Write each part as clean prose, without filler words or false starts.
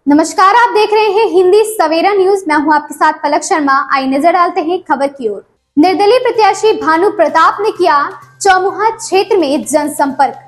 नमस्कार, आप देख रहे हैं हिंदी सवेरा न्यूज। मैं हूं आपके साथ पलक शर्मा। आई नजर डालते हैं खबर की ओर। निर्दलीय प्रत्याशी भानु प्रताप ने किया चौमुहा क्षेत्र में जनसंपर्क,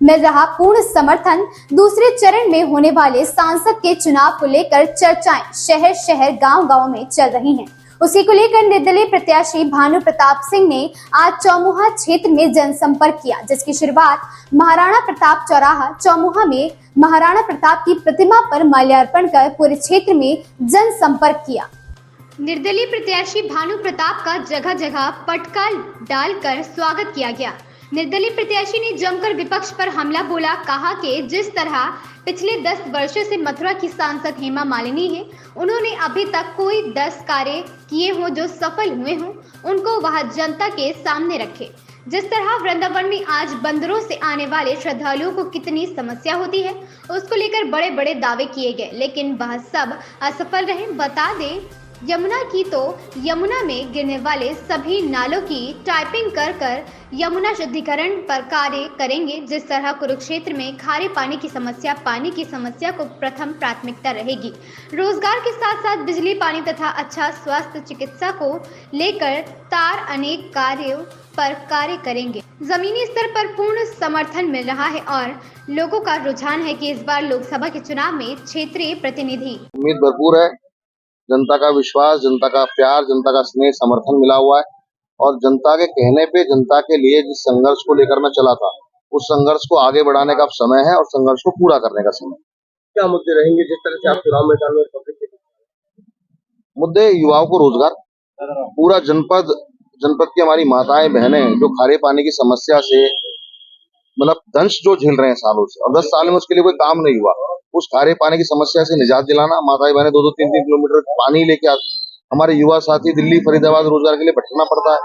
मिल रहा पूर्ण समर्थन। दूसरे चरण में होने वाले सांसद के चुनाव को लेकर चर्चाएं शहर शहर गांव गांव में चल रही हैं। उसी को लेकर निर्दलीय प्रत्याशी भानु प्रताप सिंह ने आज चौमुहा क्षेत्र में जनसंपर्क किया, जिसकी शुरुआत महाराणा प्रताप चौराहा चौमुहा में महाराणा प्रताप की प्रतिमा पर माल्यार्पण कर पूरे क्षेत्र में जनसंपर्क किया। निर्दलीय प्रत्याशी भानु प्रताप का जगह जगह पटका डालकर स्वागत किया गया। निर्दलीय प्रत्याशी ने जमकर विपक्ष पर हमला बोला, कहा कि जिस तरह पिछले 10 वर्षों से मथुरा की सांसद हेमा मालिनी है, उन्होंने अभी तक कोई 10 कार्य किए हों जो सफल हुए हों, उनको वह जनता के सामने रखे। जिस तरह वृंदावन में आज बंदरों से आने वाले श्रद्धालुओं को कितनी समस्या होती है, उसको लेकर बड़े बड़े दावे किए गए, लेकिन वह सब असफल रहे। बता दें, यमुना में गिरने वाले सभी नालों की टाइपिंग कर यमुना शुद्धिकरण पर कार्य करेंगे। जिस तरह कुरुक्षेत्र में खारे पानी की समस्या को प्रथम प्राथमिकता रहेगी। रोजगार के साथ साथ बिजली, पानी तथा अच्छा स्वास्थ्य चिकित्सा को लेकर अनेक कार्यों पर कार्य करेंगे। जमीनी स्तर पर पूर्ण समर्थन मिल रहा है और लोगों का रुझान है कि इस बार लोकसभा के चुनाव में क्षेत्रीय प्रतिनिधि उम्मीद भरपूर है। जनता का विश्वास, जनता का प्यार, जनता का स्नेह, समर्थन मिला हुआ है और जनता के कहने पे, जनता के लिए जिस संघर्ष को लेकर मैं चला था, उस संघर्ष को आगे बढ़ाने का अब समय है और संघर्ष को पूरा करने का समय। क्या मुद्दे रहेंगे जिस तरह से आप चुनाव मैदान में उतरेंगे? मुद्दे युवाओं को रोजगार, पूरा जनपद की हमारी माताएं बहनें जो खारे पानी की समस्या से मतलब दंश जो झेल रहे हैं सालों से, और 10 साल में उसके लिए कोई काम नहीं हुआ, उस खारे पानी की समस्या से निजात दिलाना। माताएं बहनें 2-2, 3-3 किलोमीटर पानी लेके आते। हमारे युवा साथी दिल्ली, फरीदाबाद रोजगार के लिए भटकना पड़ता है।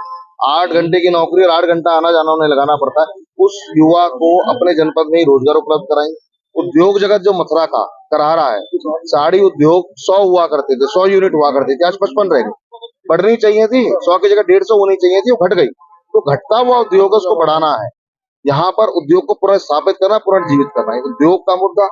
8 घंटे की नौकरी और 8 घंटा आना जाना उन्हें लगाना पड़ता है। उस युवा को अपने जनपद में ही रोजगार उपलब्ध कराएंगे। उद्योग जगत जो मथुरा का करा रहा है, साड़ी उद्योग 100 हुआ करते थे, 100 यूनिट हुआ करते थे, आज 55 रह गए। बढ़नी चाहिए थी, 100 की जगह 150 होनी चाहिए थी, वो घट गई। तो घटता हुआ उद्योग है, उसको बढ़ाना है। यहाँ पर उद्योग को पुनर्स्थापित करना, पुनर्जीवित करना है। उद्योग का मुद्दा,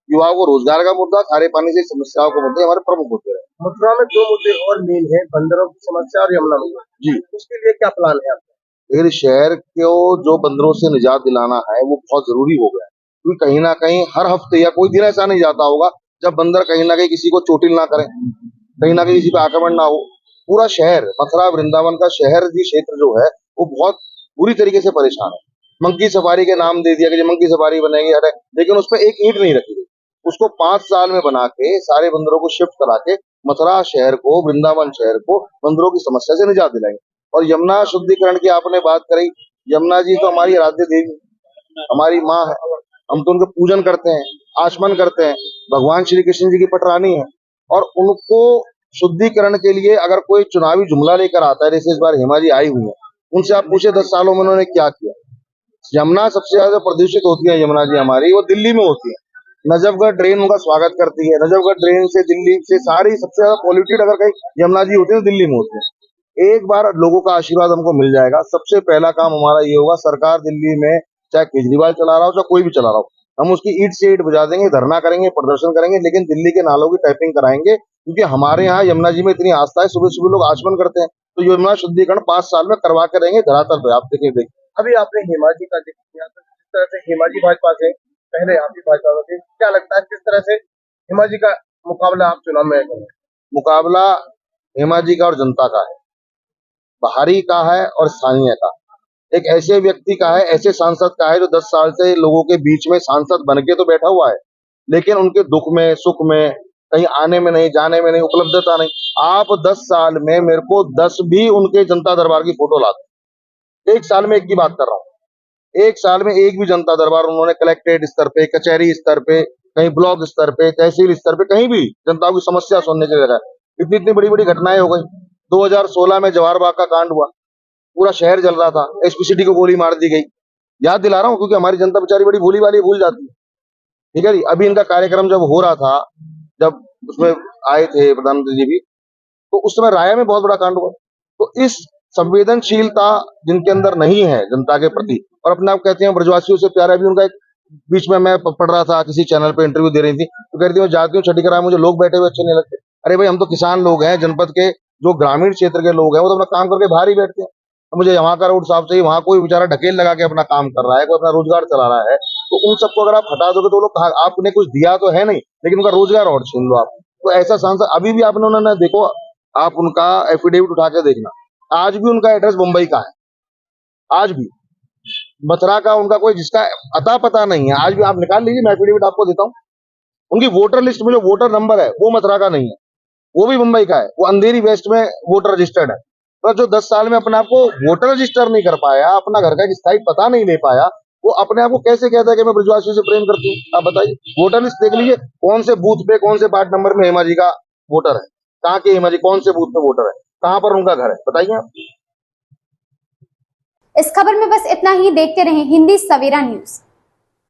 युवाओं को रोजगार का मुद्दा, खारे पानी से समस्याओं के मुद्दे हमारे प्रमुख मुद्दे हैं। मथुरा में 2 मुद्दे और मेन है, बंदरों की समस्या और यमुना मैया जी, उसके लिए क्या प्लान है आपका? लेकिन शहर को जो बंदरों से निजात दिलाना है वो बहुत जरूरी हो गया है, क्योंकि कहीं ना कहीं हर हफ्ते या कोई दिन ऐसा नहीं जाता होगा जब बंदर कहीं ना कहीं किसी को चोटिल ना करे, कहीं ना कहीं किसी पे आक्रमण ना हो। पूरा शहर, मथुरा वृंदावन का शहर जी क्षेत्र जो है वो बहुत बुरी तरीके से परेशान है। मंकी सफारी के नाम दे दिया कि मंकी सफारी बनेगी, अरे लेकिन उस पर एक ईंट नहीं रखी गई। उसको 5 साल में बना के सारे बंदरों को शिफ्ट करा के मथुरा शहर को, वृंदावन शहर को बंदरों की समस्या से निजात दिलाएंगे। और यमुना शुद्धिकरण की आपने बात करी, यमुना जी तो हमारी आराध्य देवी, हमारी माँ है। हम तो उनके पूजन करते हैं, आचमन करते हैं। भगवान श्री कृष्ण जी की पटरानी है और उनको शुद्धिकरण के लिए अगर कोई चुनावी जुमला लेकर आता है, जैसे इस बार हेमा जी आई हुई है, उनसे आप पूछे 10 सालों में उन्होंने क्या किया। यमुना सबसे ज्यादा प्रदूषित होती है, यमुना जी हमारी, वो दिल्ली में होती है। नजफगढ़ ड्रेन उनका स्वागत करती है। नजफगढ़ ड्रेन से दिल्ली से सारी सबसे ज्यादा पॉल्यूटेड अगर कहीं यमुना जी होती है तो दिल्ली में होती है। एक बार लोगों का आशीर्वाद हमको मिल जाएगा। सबसे पहला काम हमारा ये होगा, सरकार दिल्ली में चाहे केजरीवाल चला रहा हो चाहे कोई भी चला रहा हो, हम उसकी ईंट से ईंट बजा देंगे, धरना करेंगे, प्रदर्शन करेंगे, लेकिन दिल्ली के नालों की टाइपिंग कराएंगे। क्योंकि हमारे यहाँ यमुना जी में इतनी आस्था है, सुबह सुबह लोग आचमन करते हैं, तो यमुना शुद्धिकरण 5 साल में करवा के रहेंगे धरातल पे। आप देखिए अभी आपने हेमा जी का जिक्र किया, तो जिस तरह से हेमा जी भाजपा से, पहले आप भी भाजपा में थे, क्या लगता है किस तरह से हेमा जी का मुकाबला आप चुनाव में करेंगे? मुकाबला हेमा जी का और जनता का है, बाहरी का है और स्थानीय का। एक ऐसे व्यक्ति का है, ऐसे सांसद का है जो 10 साल से लोगों के बीच में सांसद बन के तो बैठा हुआ है, लेकिन उनके दुख में, सुख में, कहीं आने में नहीं, जाने में नहीं, उपलब्धता नहीं। आप 10 साल में मेरे को 10 भी उनके जनता दरबार की फोटो ला दो। 1 साल में एक की बात कर रहा हूँ। 1 साल में एक भी जनता दरबार उन्होंने कलेक्ट्रेट स्तर पे, कचहरी स्तर पे, कहीं ब्लॉक स्तर पे, तहसील स्तर पे, कहीं भी जनता की समस्या सुनने के लिए। इतनी इतनी बड़ी बड़ी घटनाएं हो गई। 2016 में जवाहर बाग का कांड हुआ, पूरा शहर जल रहा था, एसपीसीटी को गोली मार दी गई। याद दिला रहा हूँ क्योंकि हमारी जनता बेचारी बड़ी भोली वाली भूल जाती है। ठीक है जी। अभी इनका कार्यक्रम जब हो रहा था, जब उसमें आए थे प्रधानमंत्री जी भी, तो उस समय राय में बहुत बड़ा कांड हुआ। तो इस संवेदनशीलता जिनके अंदर नहीं है जनता के प्रति, और अपने आप कहते हैं ब्रजवासियों से प्यार है, अभी उनका एक बीच में मैं पढ़ रहा था, किसी चैनल पे इंटरव्यू दे रही थी, तो कह रही थी मैं जाती हूँ छठी कराने, मुझे लोग बैठे हुए अच्छे नहीं लगते। अरे भाई, हम तो किसान लोग हैं, जनपद के जो ग्रामीण क्षेत्र के लोग हैं, वो तो अपना काम करके बाहर ही बैठते हैं। तो मुझे यहाँ का रोड साफ चाहिए, वहाँ कोई बेचारा ढकेल लगा के अपना काम कर रहा है, कोई अपना रोजगार चला रहा है, तो उन सबको अगर आप हटा दोगे तो वो लोग आपने कुछ दिया तो है नहीं, लेकिन उनका रोजगार और छीन लो आप। तो ऐसा सांसद अभी भी आपने उन्होंने देखो, आप उनका एफिडेविट उठा के देखना, आज भी उनका एड्रेस मुंबई का है, आज भी मथुरा का उनका कोई जिसका अता पता नहीं है, आज भी आप निकाल लीजिए, मैं एफिडेविट आपको देता हूँ। उनकी वोटर लिस्ट में जो वोटर नंबर है वो मथुरा का नहीं है, वो भी मुंबई का है, वो अंधेरी वेस्ट में वोटर रजिस्टर्ड है। पर जो 10 साल में अपने आप को वोटर रजिस्टर नहीं कर पाया, अपना घर का एक स्थायी पता नहीं ले पाया, वो अपने आप को कैसे कहता है कि मैं ब्रजवासी से प्रेम करती हूँ? आप बताइए, वोटर लिस्ट देख लीजिए, कौन से बूथ पे कौन से पार्ट नंबर में हेमा जी का वोटर है, कहाँ के हेमा जी कौन से बूथ पे वोटर है, कहाँ पर उनका घर है, बताइए आप। इस खबर में बस इतना ही। देखते रहें हिंदी सवेरा न्यूज।